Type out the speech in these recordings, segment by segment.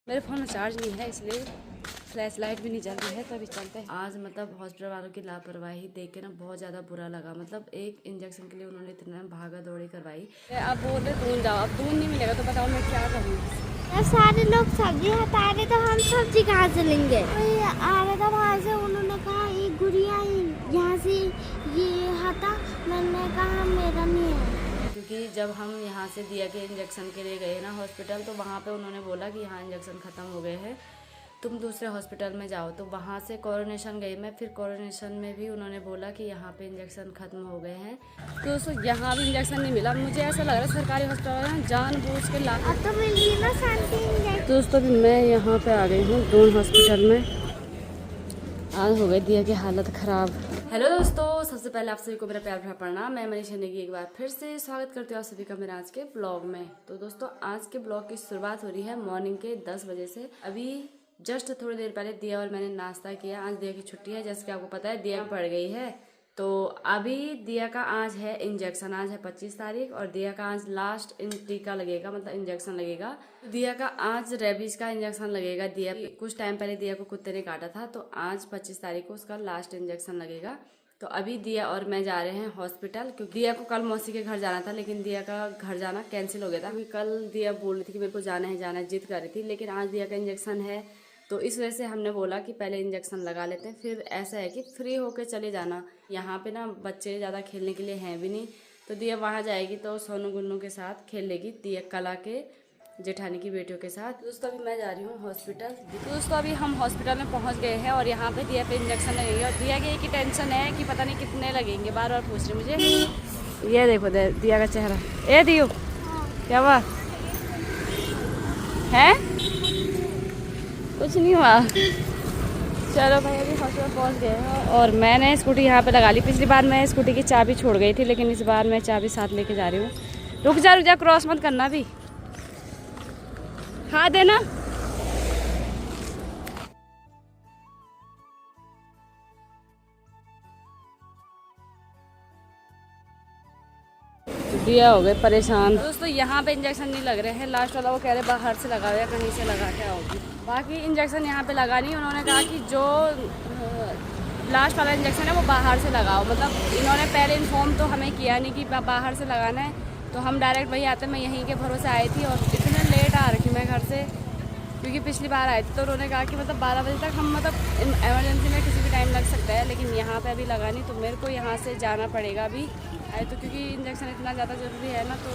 मेरे फ़ोन में चार्ज नहीं है इसलिए फ्लैश लाइट भी नहीं जल रही है, तभी चलते हैं। आज मतलब हॉस्पिटल वालों की लापरवाही देख के ना बहुत ज़्यादा बुरा लगा। मतलब एक इंजेक्शन के लिए उन्होंने इतना भागा दौड़ी करवाई। अब बोल रहे दून जाओ, अब दून नहीं मिलेगा तो बताओ मैं क्या करूँ। सारे लोग सब्जी हटा रहे तो हम सब्जी कहाँ से लेंगे। आ रहा था वहाँ से, उन्होंने कहा ये गुड़िया यहाँ से ये हटा, मैंने कहा मेरा नहीं है। क्योंकि जब हम यहाँ से दिया के इंजेक्शन के लिए गए ना हॉस्पिटल, तो वहाँ पे उन्होंने बोला कि यहाँ इंजेक्शन ख़त्म हो गए हैं, तुम दूसरे हॉस्पिटल में जाओ। तो वहाँ से कोरोनेशन गई मैं, फिर कोरोनेशन में भी उन्होंने बोला कि यहाँ पे इंजेक्शन ख़त्म हो गए हैं। तो दोस्तों यहाँ भी इंजेक्शन नहीं मिला। मुझे ऐसा लग रहा है सरकारी हॉस्पिटल में जानबूझ के ला तो मिली ना शांति। दोस्तों भी मैं यहाँ पे आ गई हूँ दून हॉस्पिटल में। आज हो गई दिया की हालत ख़राब। हेलो दोस्तों, सबसे पहले आप सभी को मेरा प्यार भरा प्रणाम। मैं मनीषा नेगी एक बार फिर से स्वागत करती हूँ आप सभी का मेरे आज के ब्लॉग में। तो दोस्तों आज के ब्लॉग की शुरुआत हो रही है मॉर्निंग के 10 बजे से। अभी जस्ट थोड़ी देर पहले दिया और मैंने नाश्ता किया। आज दिया की छुट्टी है, जैसे कि आपको पता है दिया पड़ गई है। तो अभी दिया का आज है इंजेक्शन, आज है 25 तारीख और दिया का आज लास्ट टीका लगेगा, मतलब इंजेक्शन लगेगा। दिया का आज रेबीज का इंजेक्शन लगेगा। दिया कुछ टाइम पहले दिया को कुत्ते ने काटा था, तो आज 25 तारीख को उसका लास्ट इंजेक्शन लगेगा। तो अभी दिया और मैं जा रहे हैं हॉस्पिटल, क्योंकि दिया को कल मौसी के घर जाना था, लेकिन दिया का घर जाना कैंसिल हो गया था। क्योंकि कल दिया बोल रही थी कि मेरे को जाना है, जिद कर रही थी, लेकिन आज दिया का इंजेक्शन है तो इस वजह से हमने बोला कि पहले इंजेक्शन लगा लेते हैं, फिर ऐसा है कि फ्री होके चले जाना। यहाँ पे ना बच्चे ज़्यादा खेलने के लिए हैं भी नहीं, तो दिया वहाँ जाएगी तो सोनू गुन्नू के साथ खेल लेगी, दिया कला के जेठानी की बेटियों के साथ। दोस्तों अभी मैं जा रही हूँ हॉस्पिटल। दोस्तों अभी हम हॉस्पिटल में पहुँच गए हैं और यहाँ पे दिया पे इंजेक्शन लगेंगे। और दिया के की टेंशन है कि पता नहीं कितने लगेंगे, बार बार पूछ रही मुझे। ये देखो दिया का चेहरा। ए दियो क्या हुआ है? कुछ नहीं हुआ। चलो भाई अभी हॉस्पिटल पहुंच गए हैं और मैंने स्कूटी यहाँ पे लगा ली। पिछली बार मैं स्कूटी की चाबी छोड़ गई थी, लेकिन इस बार मैं चाबी साथ लेके जा रही हूँ। रुक जा क्रॉस मत करना भी। हाँ देना। दिया हो गए परेशान। दोस्तों यहाँ पे इंजेक्शन नहीं लग रहे हैं, लास्ट वाला वो कह रहे बाहर से लगा हुआ, कहीं से लगा के आओगी। बाकी इंजेक्शन यहाँ पे लगा नहीं, उन्होंने कहा कि जो लास्ट वाला इंजेक्शन है वो बाहर से लगाओ। मतलब इन्होंने पहले इन्फॉर्म तो हमें किया नहीं कि बाहर से लगाना है, तो हम डायरेक्ट वही आते। मैं यहीं के भरोसे आई थी और इतने लेट आ रखी मैं घर से, क्योंकि पिछली बार आई थी तो उन्होंने कहा कि मतलब 12 बजे तक हम, मतलब इमरजेंसी में किसी भी टाइम लग सकता है, लेकिन यहाँ पे अभी लगा नहीं, तो मेरे को यहाँ से जाना पड़ेगा अभी। तो क्योंकि इंजेक्शन इतना ज़्यादा ज़रूरी है ना, तो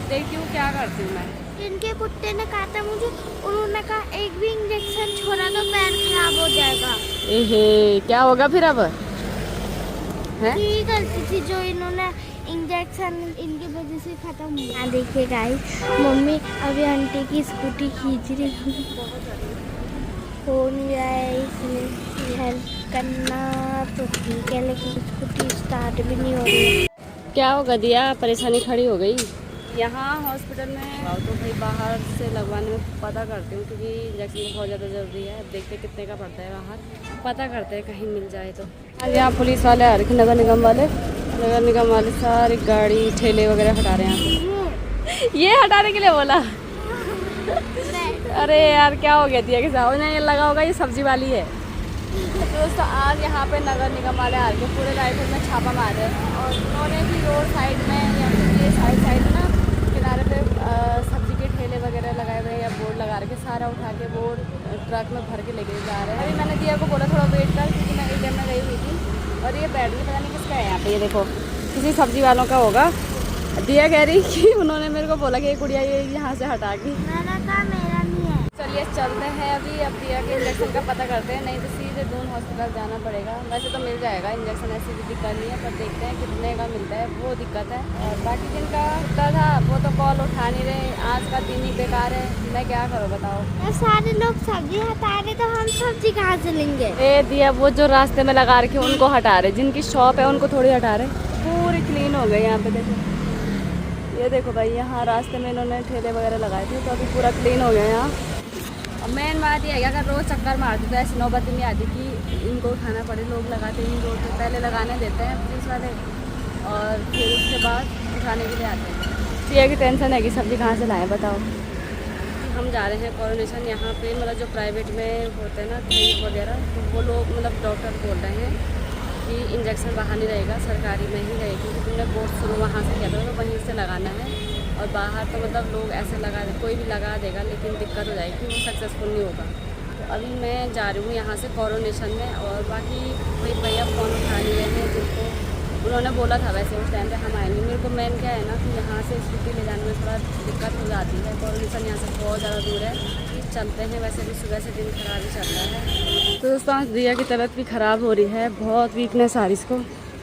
देखती हूँ क्या करती हूँ मैं। इनके कुत्ते ने काटा मुझे, उन्होंने कहा एक भी इंजेक्शन छोड़ा तो पैर खराब हो जाएगा। एहे क्या होगा फिर अब? यही गलती थी जो इन्होंने इंजेक्शन इनकी वजह से खत्म हुआ। देखिए गाइस, मम्मी अभी आंटी की स्कूटी खींच रही हो नहीं रहा है, इसलिए हेल्प करना तो ठीक है, लेकिन स्कूटी स्टार्ट भी नहीं हो रही। क्या होगा दिया, परेशानी खड़ी हो गई। यहाँ हॉस्पिटल में तो भाई बाहर से लगवाने में पता करती हूँ, क्योंकि इंजेक्शन बहुत ज़्यादा ज़रूरी है। अब देखते कितने का पड़ता है, बाहर पता करते हैं कहीं मिल जाए तो। आज यहाँ पुलिस वाले आ रहे थे, नगर निगम वाले सारी गाड़ी ठेले वगैरह हटा रहे हैं। ये हटाने के लिए बोला। अरे यार क्या हो गया दिया के साथ, उन्हें ये लगा होगा ये सब्जी वाली है। दोस्तों आज यहाँ पे नगर निगम वाले आ के पूरे राइफल में छापा मार रहे हैं, और उन्होंने भी रोड साइड में या फिर ये साइड ना किनारे पे सब्जी के ठेले वगैरह लगाए हुए हैं या बोर्ड लगा रखे, सारा उठा के बोर्ड ट्रक में भर के लेके जा रहे हैं। अभी मैंने दिया को बोला थोड़ा वेट कर, क्योंकि मैं ATM में गई हुई थी और ये बैटरी पता नहीं किसका है यहाँ पे, ये देखो किसी सब्जी वालों का होगा। दिया कह रही कि उन्होंने मेरे को बोला कि ये गुड़िया ये यहाँ से हटा के। मैंने कहा मेरा नहीं है। चलिए चलते हैं अभी, अब दिया के इंजेक्शन का पता करते हैं, नहीं तो सीधे दून हॉस्पिटल जाना पड़ेगा। वैसे तो मिल जाएगा इंजेक्शन, ऐसी भी दिक्कत नहीं है, पर देखते हैं कितने का मिलता है, वो दिक्कत है। और बाकी जिनका होता था वो तो कॉल उठा नहीं रहे, आज का दिन ही बेकार है। मैं क्या करूँ बताओ। सारे लोग सब्जी हटा रहे तो हम सब्जी कहाँ से लेंगे। ए दिया वो जो रास्ते में लगा रखे उनको हटा रहे, जिनकी शॉप है उनको थोड़ी हटा रहे। पूरी क्लीन हो गई यहाँ पे, देखो ये देखो भाई, यहाँ रास्ते में इन्होंने ठेले वगैरह लगाए थे, तो अभी पूरा क्लीन हो गया यहाँ। और मेन बात ये है कि अगर रोज़ चक्कर मारते तो ऐसी नौबत नहीं आती कि इनको उठाना पड़े। लोग लगाते ही रोड पे, पहले लगाने देते हैं पुलिस वाले और फिर उसके बाद उठाने के लिए आते हैं। तो ये की टेंशन है कि सब्जी कहाँ से लाएं बताओ। हम जा रहे हैं कोरोनेशन। यहाँ पे मतलब जो प्राइवेट में होते हैं ना क्लिनिक वगैरह, तो वो लोग मतलब डॉक्टर बोल रहे हैं कि इंजेक्शन बाहर नहीं रहेगा, सरकारी में ही रहेगा, क्योंकि तुमने कोर्स शुरू वहाँ से किया था तो वहीं से लगाना है। और बाहर तो मतलब लोग ऐसे लगा दे, कोई भी लगा देगा, लेकिन दिक्कत हो जाएगी, वो सक्सेसफुल नहीं होगा। तो अभी मैं जा रही हूँ यहाँ से कोरोनेशन में। और बाकी भाई भैया फ़ोन उठा लिए हैं, जिनको उन्होंने बोला था वैसे उस टाइम पे हम आएंगे। मेरे को मेन क्या है ना कि यहाँ से स्कूटी ले जाने में थोड़ा दिक्कत हो जाती है। कोरोनेशन यहाँ से बहुत ज़्यादा दूर है, चलते हैं। वैसे भी सुबह से दिन खराब ही चल रहा है। तो दोस्तों आज दिया की तबीयत भी ख़राब हो रही है, बहुत वीकनेस आ रही इसको।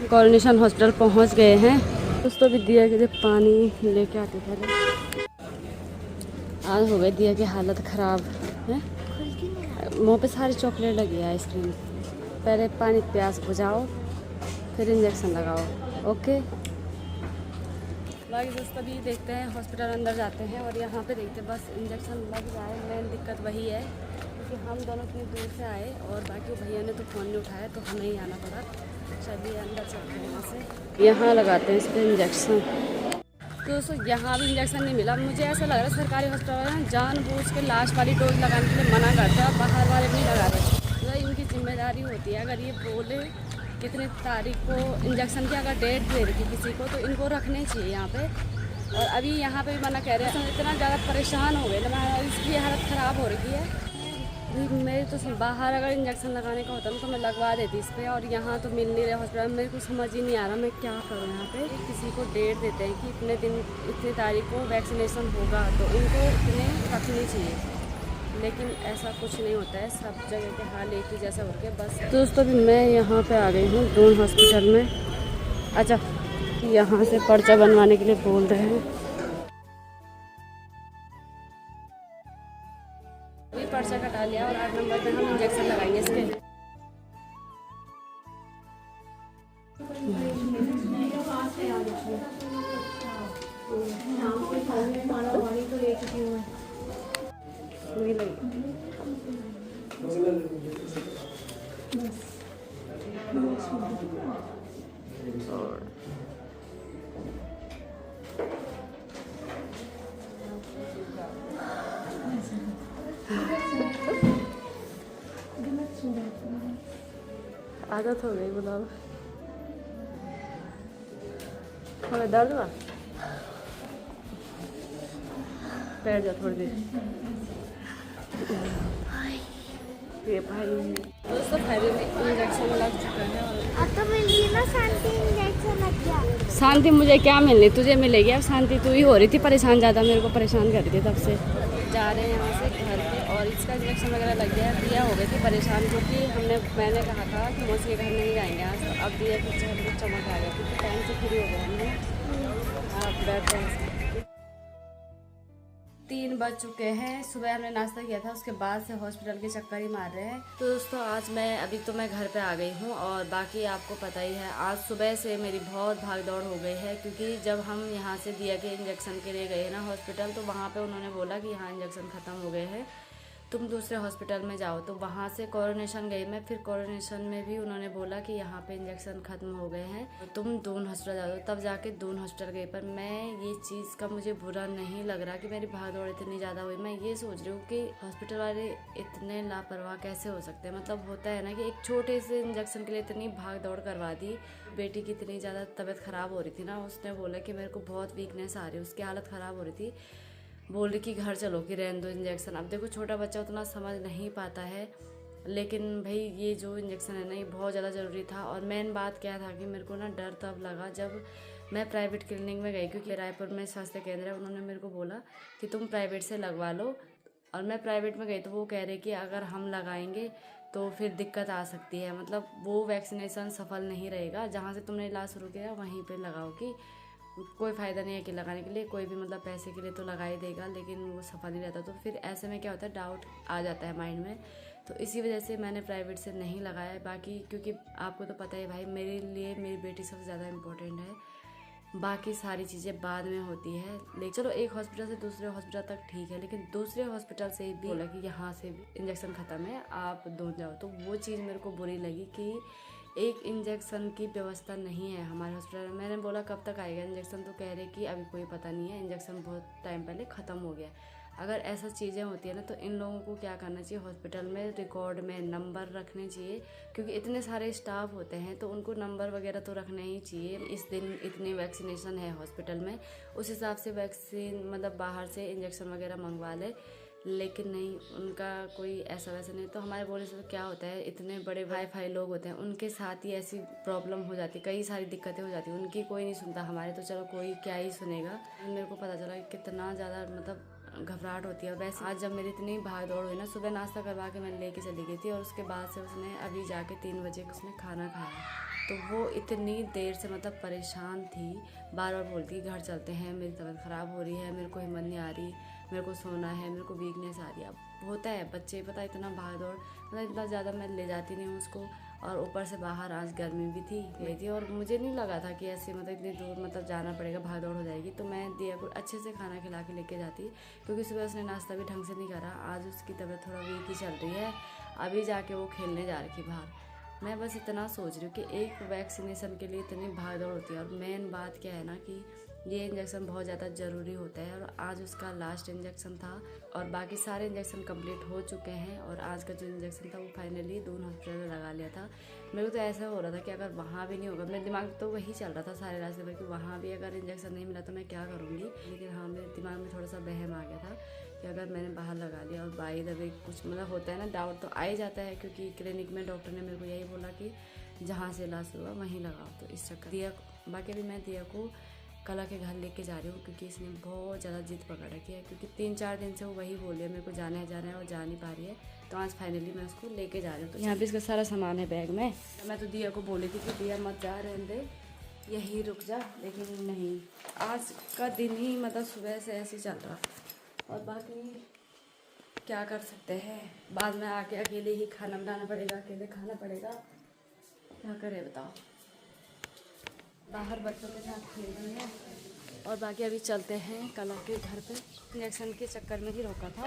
कोरोनेशन हॉस्पिटल पहुँच गए हैं। दोस्तों भी दिया के जब पानी लेके आते थे, आज हो गई दिया की हालत ख़राब है। मुँह पे सारी चॉकलेट लगी है, आइसक्रीम। पहले पानी प्यास बुझाओ, फिर इंजेक्शन लगाओ। ओके, बाकी दोस्तों अभी देखते हैं, हॉस्पिटल अंदर जाते हैं और यहाँ पे देखते हैं बस इंजेक्शन लग जाए। मेन दिक्कत वही है क्योंकि हम दोनों इतनी दूर से आए और बाकी भैया ने तो फ़ोन नहीं उठाया, तो हमें ही आना पड़ा। चलिए अंदर चलते हैं, यहाँ से यहाँ लगाते हैं इस पर इंजेक्शन। तो दोस्तों यहाँ भी इंजेक्शन नहीं मिला। मुझे ऐसा लग रहा है सरकारी हॉस्पिटल में जानबूझ के लास्ट वाली डोज लगाने के लिए मना करते हैं, बाहर वाले नहीं लगा रहे। तो इनकी जिम्मेदारी होती है, अगर ये बोले कितने तारीख को इंजेक्शन की अगर डेट दे रही थी किसी को, तो इनको रखने चाहिए यहाँ पे। और अभी यहाँ पे भी मना कह रहे हैं। तो इतना ज़्यादा परेशान हो गए ना, इसकी हालत ख़राब हो रही है। मेरे तो बाहर अगर इंजेक्शन लगाने का होता ना तो मैं लगवा देती इस पर, और यहाँ तो मिल नहीं रहा हॉस्पिटल में। मेरे को समझ ही नहीं आ रहा मैं क्या करूँ। यहाँ पे किसी को डेट देते हैं कि इतने दिन इतनी तारीख को वैक्सीनेशन होगा, तो उनको इतने रखनी चाहिए, लेकिन ऐसा कुछ नहीं होता है। सब जगह के हाल एक ही जैसा हो गया बस। दोस्तों भी मैं यहाँ पे आ गई हूँ दून हॉस्पिटल में। अच्छा, यहाँ से पर्चा बनवाने के लिए बोल रहे हैं। अभी पर्चा कटा लिया और 8 नंबर पे हम इंजेक्शन लगाएंगे इसके। आदत हो गई, बताओ। थोड़ा दर्द हुआ, बैठ जा थोड़ी देर। ये भाई दोस्तों फायदे में इंजेक्शन लग चुका है। और अब तो मिली ना शांति, इंजेक्शन लग गया। शांति मुझे क्या मिलनी, तुझे मिलेगी। अब शांति तू ही हो रही थी परेशान, ज़्यादा मेरे को परेशान कर रही थी तब से। जा रहे हैं यहाँ से घर पे और इसका इंजेक्शन वगैरह लग गया। दिया हो गई थी परेशान क्योंकि मैंने कहा था कि मौसी के घर नहीं जाएंगे आज, तो अब दिया कुछ चमक आ गया क्योंकि टाइम से फ्री हो गया हमने। आप बैठते हैं। 3 बज चुके हैं। सुबह हमने नाश्ता किया था, उसके बाद से हॉस्पिटल के चक्कर ही मार रहे हैं। तो दोस्तों आज अभी तो मैं घर पे आ गई हूँ और बाकी आपको पता ही है आज सुबह से मेरी बहुत भाग दौड़ हो गई है। क्योंकि जब हम यहाँ से दिया के इंजेक्शन के लिए गए ना हॉस्पिटल, तो वहाँ पे उन्होंने बोला कि यहाँ इंजेक्शन ख़त्म हो गए हैं, तुम दूसरे हॉस्पिटल में जाओ। तो वहाँ से कोरोनेशन गई मैं, फिर कोरोनेशन में भी उन्होंने बोला कि यहाँ पे इंजेक्शन ख़त्म हो गए हैं, तो तुम दून हॉस्पिटल जाओ। तब जाके दून हॉस्पिटल गई। पर मैं ये चीज़ का मुझे बुरा नहीं लग रहा कि मेरी भाग दौड़ इतनी ज़्यादा हुई। मैं ये सोच रही हूँ कि हॉस्पिटल वाले इतने लापरवाह कैसे हो सकते हैं। मतलब होता है ना कि एक छोटे से इंजेक्शन के लिए इतनी भाग दौड़ करवा दी। बेटी की इतनी ज़्यादा तबीयत ख़राब हो रही थी ना, उसने बोला कि मेरे को बहुत वीकनेस आ रही है, उसकी हालत ख़राब हो रही थी। बोल रही कि घर चलो कि रहने दो इंजेक्शन। अब देखो छोटा बच्चा उतना समझ नहीं पाता है, लेकिन भाई ये जो इंजेक्शन है ना ये बहुत ज़्यादा ज़रूरी था। और मेन बात क्या था कि मेरे को ना डर तब लगा जब मैं प्राइवेट क्लिनिक में गई, क्योंकि रायपुर में स्वास्थ्य केंद्र है। उन्होंने मेरे को बोला कि तुम प्राइवेट से लगवा लो, और मैं प्राइवेट में गई तो वो कह रहे कि अगर हम लगाएंगे तो फिर दिक्कत आ सकती है, मतलब वो वैक्सीनेशन सफल नहीं रहेगा। जहाँ से तुमने इलाज शुरू किया वहीं पर लगाओ, कि कोई फ़ायदा नहीं है कि लगाने के लिए, कोई भी मतलब पैसे के लिए तो लगा ही देगा लेकिन वो सफल नहीं रहता। तो फिर ऐसे में क्या होता है, डाउट आ जाता है माइंड में। तो इसी वजह से मैंने प्राइवेट से नहीं लगाया। बाकी क्योंकि आपको तो पता है भाई, मेरे लिए मेरी बेटी सबसे ज़्यादा इम्पोर्टेंट है, बाकी सारी चीज़ें बाद में होती है। लेकिन चलो एक हॉस्पिटल से दूसरे हॉस्पिटल तक ठीक है, लेकिन दूसरे हॉस्पिटल से भी बोला कि यहाँ से इंजेक्शन ख़त्म है, आप दूर जाओ। तो वो चीज़ मेरे को बुरी लगी कि एक इंजेक्शन की व्यवस्था नहीं है हमारे हॉस्पिटल में। मैंने बोला कब तक आएगा इंजेक्शन, तो कह रहे कि अभी कोई पता नहीं है, इंजेक्शन बहुत टाइम पहले ख़त्म हो गया। अगर ऐसा चीज़ें होती है ना तो इन लोगों को क्या करना चाहिए, हॉस्पिटल में रिकॉर्ड में नंबर रखने चाहिए, क्योंकि इतने सारे स्टाफ होते हैं तो उनको नंबर वगैरह तो रखने ही चाहिए। इस दिन इतनी वैक्सीनेशन है हॉस्पिटल में, उस हिसाब से वैक्सीन मतलब बाहर से इंजेक्शन वगैरह मंगवा ले, लेकिन नहीं, उनका कोई ऐसा वैसा नहीं। तो हमारे बोलने से तो क्या होता है, इतने बड़े भाई भाई लोग होते हैं, उनके साथ ही ऐसी प्रॉब्लम हो जाती, कई सारी दिक्कतें हो जाती, उनकी कोई नहीं सुनता, हमारे तो चलो कोई क्या ही सुनेगा। मेरे को पता चला कि कितना ज़्यादा मतलब घबराहट होती है। वैसे आज जब मेरी इतनी भाग दौड़ हुई ना, सुबह नाश्ता करवा के मैं लेके चली गई थी और उसके बाद से उसने अभी जाके 3 बजे उसने खाना खाया, तो वो इतनी देर से मतलब परेशान थी, बार बार बोलती घर चलते हैं, मेरी तबीयत ख़राब हो रही है, मेरे को हिम्मत नहीं आ रही, मेरे को सोना है, मेरे को वीकनेस आ रही है। अब होता है बच्चे, पता इतना भाग दौड़, मतलब इतना ज़्यादा मैं ले जाती नहीं हूँ उसको, और ऊपर से बाहर आज गर्मी भी थी गई थी, और मुझे नहीं लगा था कि ऐसे मतलब इतनी दूर मतलब जाना पड़ेगा, भाग दौड़ हो जाएगी। तो मैं दिया को अच्छे से खाना खिला के लेके जाती, क्योंकि सुबह उसने नाश्ता भी ढंग से नहीं करा। आज उसकी तबीयत थोड़ा वीक ही चल रही है, अभी जाके वो खेलने जा रही थी बाहर। मैं बस इतना सोच रही हूँ कि एक वैक्सीनेशन के लिए इतनी भाग दौड़ होती है, और मेन बात क्या है ना कि ये इंजेक्शन बहुत ज़्यादा ज़रूरी होता है, और आज उसका लास्ट इंजेक्शन था, और बाकी सारे इंजेक्शन कंप्लीट हो चुके हैं, और आज का जो इंजेक्शन था वो फाइनली दून हॉस्पिटल में लगा लिया था। मेरे को तो ऐसा हो रहा था कि अगर वहाँ भी नहीं होगा, मेरे दिमाग में तो वही चल रहा था सारे रास्ते में कि वहाँ भी अगर इंजेक्शन नहीं मिला तो मैं क्या करूँगी। लेकिन हाँ, मेरे दिमाग में थोड़ा सा वहम आ गया था कि अगर मैंने बाहर लगा लिया और बाई द वे कुछ मतलब होता है ना, डाउट तो आ ही जाता है, क्योंकि क्लिनिक में डॉक्टर ने मेरे को यही बोला कि जहाँ से इलाज हुआ वहीं लगाओ, तो इस चक्कर दिया। बाकी भी मैं दिया को कला के घर लेके जा रही हूँ, क्योंकि इसने बहुत ज़्यादा जिद पकड़ रखी है, क्योंकि 3-4 दिन से वो वही बोल रही है मेरे को जाना है और जा नहीं पा रही है। तो आज फाइनली मैं उसको लेके जा रही हूँ। तो यहाँ पे इसका सारा सामान है बैग में। मैं तो दिया को बोली थी कि दिया मत जा, रहने दे, यही रुक जा, लेकिन नहीं, आज का दिन ही मतलब सुबह से ऐसे चल रहा, और बाकी क्या कर सकते हैं, बाद में आके अकेले ही खाना बनाना पड़ेगा, अकेले खाना पड़ेगा, क्या करें बताओ। बाहर बच्चों के साथ खेल रहे हैं, और बाकी अभी चलते हैं कला के घर पे। इंजेक्शन के चक्कर में ही रोका था।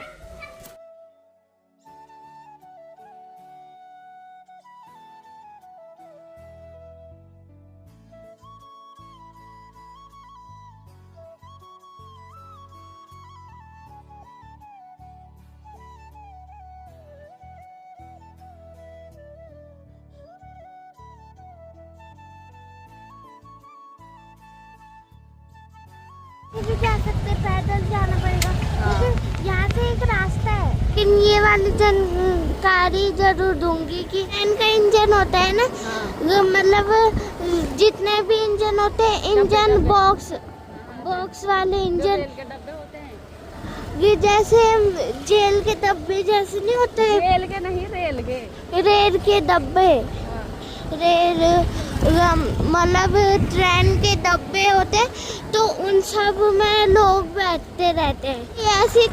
भी जा सकते, पैदल जाना पड़ेगा, लेकिन यहाँ से एक रास्ता है। लेकिन ये वाली जानकारी जरूर दूंगी कि ट्रेन का इंजन होता है ना, मतलब जितने भी इंजन होते हैं, इंजन बॉक्स वाले इंजन के डब्बे होते हैं, ये जैसे जेल के डब्बे जैसे नहीं होते, रेल के नहीं, रेल के डब्बे, रेल मतलब ट्रेन के डब्बे होते, तो उन सब में लोग बैठते रहते हैं। ऐसी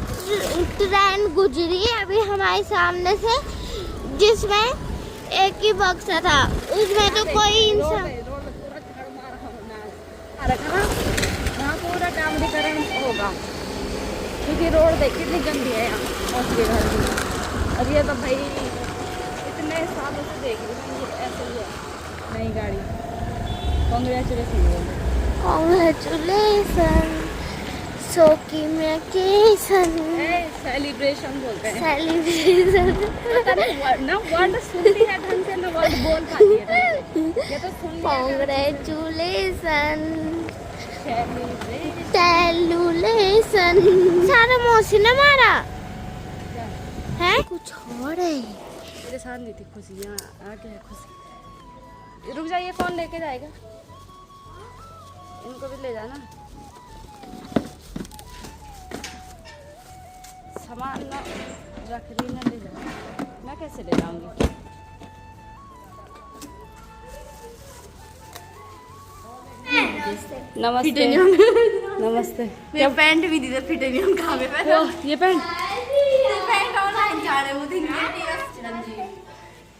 ट्रेन गुजरी अभी हमारे सामने से, जिसमें एक ही बक्सा था, उसमें तो कोई इंसान वहाँ पूरा डामरीकरण होगा, क्योंकि रोड देख कितनी गंदी है यहाँ के घर की। अब ये तो भाई इतने सालों से देख रही हूँ, ये ऐसे ही है नई गाड़ी। कांग्रेचुलेसन सेलिब्रेशन बोलते हैं, सेलिब्रेशन ना वर्ड सुनती है ढंग से, ना वर्ड बोल पाती है, ये तो सुन कांग्रेचुलेसन सारा मौसी ने मारा है, कुछ और है मेरे साथ नहीं थी खुशी, यहाँ आके है खुशी। रुक जाइए, कौन लेके जाएगा, इनको भी ले जाना, सामान ना रख ली, ना ले जाना, मैं कैसे ले जाऊंगी। नमस्ते नमस्ते। मेरा पैंट भी दीदा फिट नहीं हम कहाँ पे पहना, ये पैंट ऑनलाइन जा रहे मुझे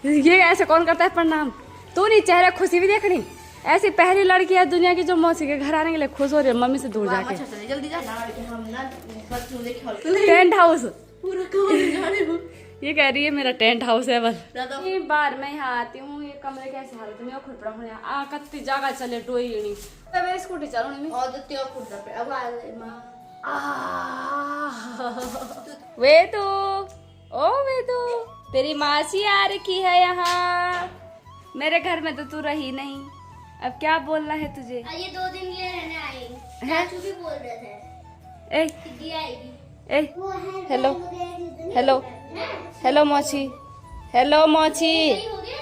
ये ऐसे कौन करता है प्रणाम, तू नहीं, चेहरे खुशी भी देखनी। ऐसी पहली लड़की है दुनिया की जो मौसी के घर आने के लिए खुश हो रही है मम्मी से दूर जाके। जल्दी जा, हम ना बस मुझे टेंट हाउस पूरा कमरे जा रहे हो, ये कह रही है मेरा टेंट हाउस है बस। ये बार मैं यहाँ आती हूँ, ये कमरे कैसे हालत में खुद पड़ा हूँ यहाँ, कत्ती जगह चले टोई नहीं, मैं स्कूटी चलाऊँ नहीं और तो त्यो खुद पे अब आ मां वे तो ओ वे तो तेरी मासी आ रखी है यहाँ। मेरे घर में तो तू रही नहीं, अब क्या बोलना है तुझे? ये 2 दिन के लिए रहने आएंगे। हैं? चाचू भी बोल रहे थे ए दीदी आएगी। ए हेलो हेलो हेलो मौसी, हेलो मौसी,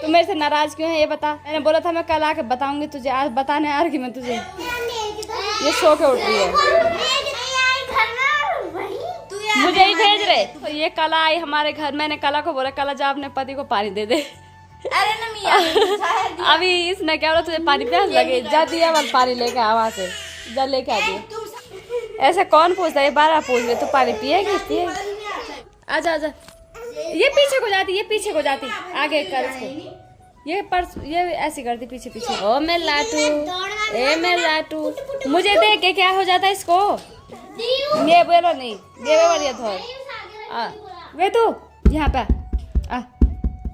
तू मेरे से नाराज क्यों है ये बता। मैंने बोला था मैं कल आके बताऊंगी तुझे, आज बताने आ रही मैं तुझे। ये सो के उठ रही है, मुझे ही भेज रहे। तो ये कला आई हमारे घर, मैंने कला को बोला कला जा अपने पति को पानी दे दे। अरे ना मियां अभी इसने क्या बोला तुझे पानी प्यास लगे, जा दिया वाल पानी लेके आ वहां से, जा लेके आ दिया। ऐसा कौन पूछता है, 12 पूछ रहे, तू पानी पिएगी? पिए आजा आजा। ये पीछे को जाती, ये पीछे को जाती, आगे कर इसको। ये पर्स ये ऐसी करती पीछे पीछे। ओ मैं लाटू, ए मैं लाटू, मुझे देख के क्या हो जाता है इसको? ये बोलो नहीं, ये बोलिए थोड़ा। वे तू यहाँ पे आ,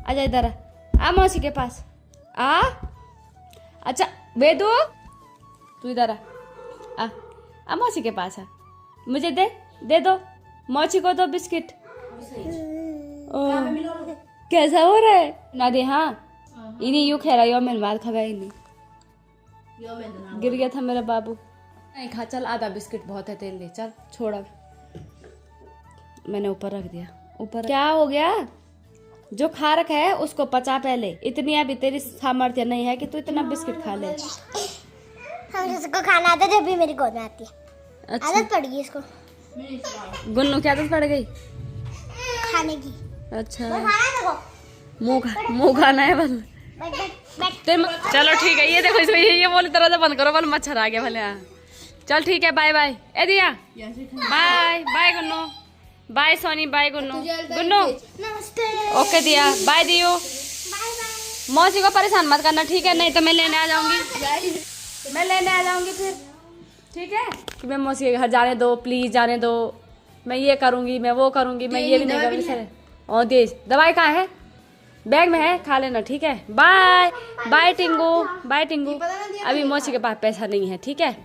आजा इधर आ मौसी के पास आ। अच्छा वेदू तू इधर आ मौसी के पास आ, मुझे दे दो, मौसी को दो बिस्किट। कैसा हो रहा है ना दे? हाँ इन्हीं यूं खेला यो मैंने बात खा इन्हीं गिर गया था मेरा बाबू। नहीं खा, चल आधा बिस्किट बहुत है, तेल ले चल, छोड़ अब। मैंने ऊपर रख दिया, ऊपर। क्या हो गया? जो खा रखा है उसको पचा पहले, इतनी अभी तेरी सामर्थ्य नहीं है कि तू इतना बिस्किट खा ले। हम जिसको खाना आता है जब भी मेरी गोद में आती है। अच्छा आदत पड़ गई इसको गुन्नू की आदत पड़ गई खाने की। अच्छा खाना देखो, मुँह खाना है बस। बैठ चलो ठीक है, ये देखो इसको ये बोले दरवाजा बंद करो, बोले मच्छर आ गया भले। हाँ चल ठीक है, बाय बाय। ए Diya bye bye Gunnu, bye Soni, bye Gunnu, Gunnu नमस्ते। ओके दिया, बाय दियो। Bye bye. मौसी को परेशान मत करना ठीक है, नहीं तो मैं लेने आ जाऊंगी, मैं लेने आ जाऊंगी फिर, ठीक है? कि मैं मौसी के घर जाने दो प्लीज, जाने दो, मैं ये करूंगी, मैं वो करूंगी, मैं ये भी नहीं करूंगी सर। और दे दवाई कहाँ है? बैग में है, खा लेना ठीक है। Bye bye Tingu, bye Tingu. अभी मौसी के पास पैसा नहीं है, ठीक है?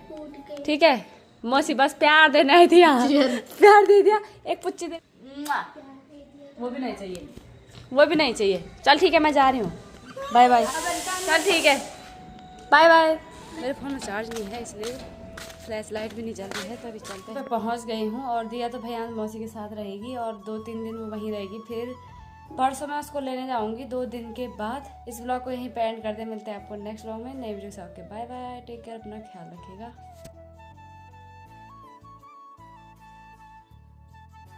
ठीक है मौसी बस प्यार देने आई थी यहाँ, प्यार दे दिया, एक पुच्ची दे, वो भी नहीं चाहिए, वो भी नहीं चाहिए। चल ठीक है मैं जा रही हूँ, बाय बाय। चल ठीक है बाय बाय। मेरे फोन में चार्ज नहीं है इसलिए फ्लैश लाइट भी नहीं जल रही है, तो अभी चलते हैं। मैं पहुँच गई हूँ और दिया तो भैया मौसी के साथ रहेगी और 2-3 दिन वो वहीं रहेगी, फिर परसों मैं उसको लेने जाऊंगी 2 दिन के बाद। इस ब्लॉग को यहीं पे एंड करते, मिलते हैं आपको नेक्स्ट ब्लॉग में नई वीडियो से। Okay bye bye, take care, अपना ख्याल रखिएगा।